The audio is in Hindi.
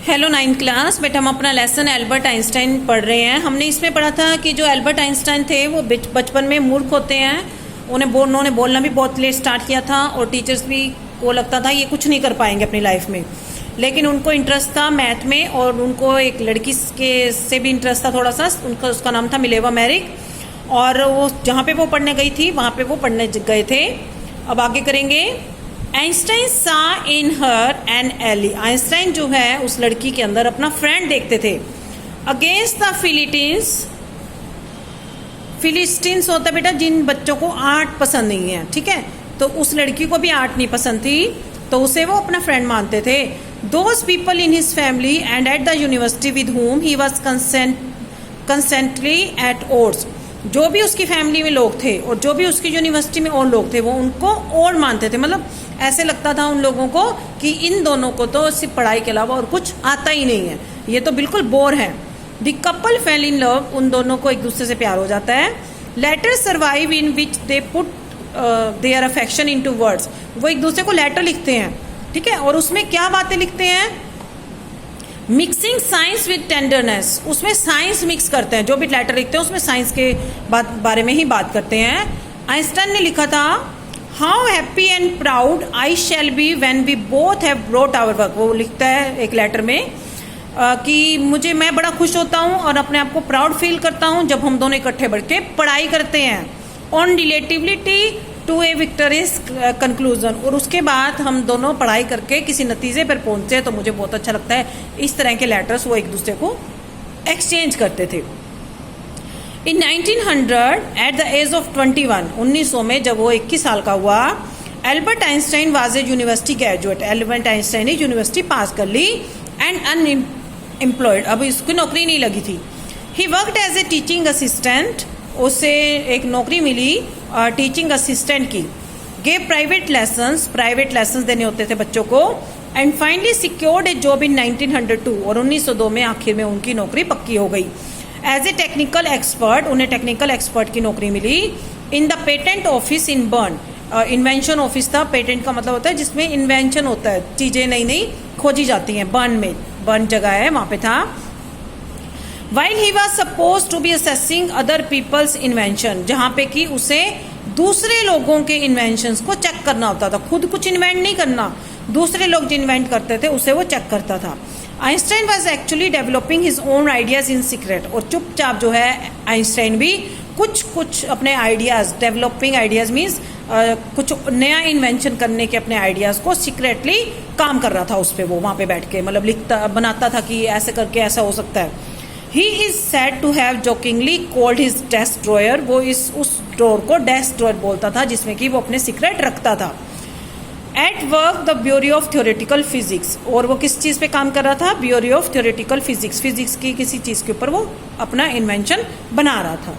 Hello 9th class. बेटा हम अपना लेसन एल्बर्ट आइंस्टाइन पढ़ रहे हैं। हमने इसमें पढ़ा था कि जो एल्बर्ट आइंस्टाइन थे वो बचपन में मूर्ख होते हैं। उन्होंने बोलना भी बहुत लेट स्टार्ट किया था और टीचर्स भी को लगता था ये कुछ नहीं कर पाएंगे अपनी लाइफ में, लेकिन उनको इंटरेस्ट था मैथ में और उनको एक लड़की के से भी इंटरेस्ट था थोड़ा सा। उसका नाम था मिलेवा मैरिक और वो जहाँ पे वो पढ़ने गई थी वहाँ पे वो पढ़ने गए थे। अब आगे करेंगे। आइंस्टाइन सा इन हर एन एली। आइंस्टाइन जो है उस लड़की के अंदर अपना फ्रेंड देखते थे। अगेंस्ट द फिलिस्टीन्स होता है बेटा जिन बच्चों को आर्ट पसंद नहीं है, ठीक है। तो उस लड़की को भी आर्ट नहीं पसंद थी तो उसे वो अपना फ्रेंड मानते थे। Those people in his family and at the university with whom he was constantly at odds. जो भी उसकी फैमिली में लोग थे और जो भी उसकी यूनिवर्सिटी में और लोग थे वो उनको और मानते थे। मतलब ऐसे लगता था उन लोगों को कि इन दोनों को तो सिर्फ पढ़ाई के अलावा और कुछ आता ही नहीं है, ये तो बिल्कुल बोर है। The couple fail in love. उन दोनों को एक दूसरे से प्यार हो जाता है। Letter survive in which they put their affection into words. वो एक दूसरे को लेटर लिखते हैं, ठीक है, और उसमें क्या बातें लिखते हैं? Mixing science with tenderness. उसमें साइंस मिक्स करते हैं। जो भी लेटर लिखते हैं उसमें साइंस के बारे में ही बात करते हैं। आइंस्टाइन ने लिखा था how happy and proud I shall be when we both have brought our work. वो लिखता है एक लेटर में कि मैं बड़ा खुश होता हूँ और अपने आप को प्राउड फील करता हूँ जब हम दोनों इकट्ठे बढ़ के पढ़ाई करते हैं। On relativity to a victorious conclusion. और उसके बाद हम दोनों पढ़ाई करके किसी नतीजे पर पहुंचे तो मुझे बहुत अच्छा लगता है। इस तरह के लेटर्स वो एक दूसरे को एक्सचेंज करते थे। इन 1900 एट द एज ऑफ 21, 1900 में जब वो 21 साल का हुआ, Albert Einstein was a university graduate. Albert Einstein ने यूनिवर्सिटी पास कर ली एंड अनएम्प्लॉयड। अब इसकी नौकरी नहीं लगी थी। He worked as a teaching assistant. उसे एक नौकरी मिली टीचिंग असिस्टेंट की। गेव प्राइवेट लेसन्स देने होते थे बच्चों को। And finally secured a job in 1902। और 1902 में आखिर में उनकी नौकरी पक्की हो गई। एज ए टेक्निकल एक्सपर्ट, उन्हें टेक्निकल एक्सपर्ट की नौकरी मिली in the patent office in Bern. Invention office था। पेटेंट का मतलब होता है जिसमें इन्वेंशन होता है, चीजें नई नई खोजी जाती हैं। बर्न जगह है, वहां पे था। While he was supposed to be assessing other people's invention, जहाँ पे कि उसे दूसरे लोगों के इन्वेंशंस को चेक करना होता था। खुद कुछ इन्वेंट नहीं करना, दूसरे लोग जो इन्वेंट करते थे उसे वो चेक करता था। Einstein was actually developing his own ideas in secret. और चुपचाप जो है आइंस्टाइन भी कुछ अपने आइडियाज, डेवलपिंग आइडियाज मीन्स कुछ नया इन्वेंशन करने के अपने आइडियाज को सीक्रेटली काम कर रहा था उस पर। वो वहाँ पे बैठ के मतलब बनाता था कि ऐसे करके ऐसा हो सकता है। He is said to have jokingly called his desk drawer। वो उस ड्रॉर को डेस्क ड्रॉर बोलता था जिसमें कि वो अपने सीक्रेट रखता था। At work the Bureau of Theoretical Physics। और वो किस चीज़ पे काम कर रहा था? Bureau of Theoretical Physics। Physics की किसी चीज़ के ऊपर वो अपना इन्वेंशन बना रहा था।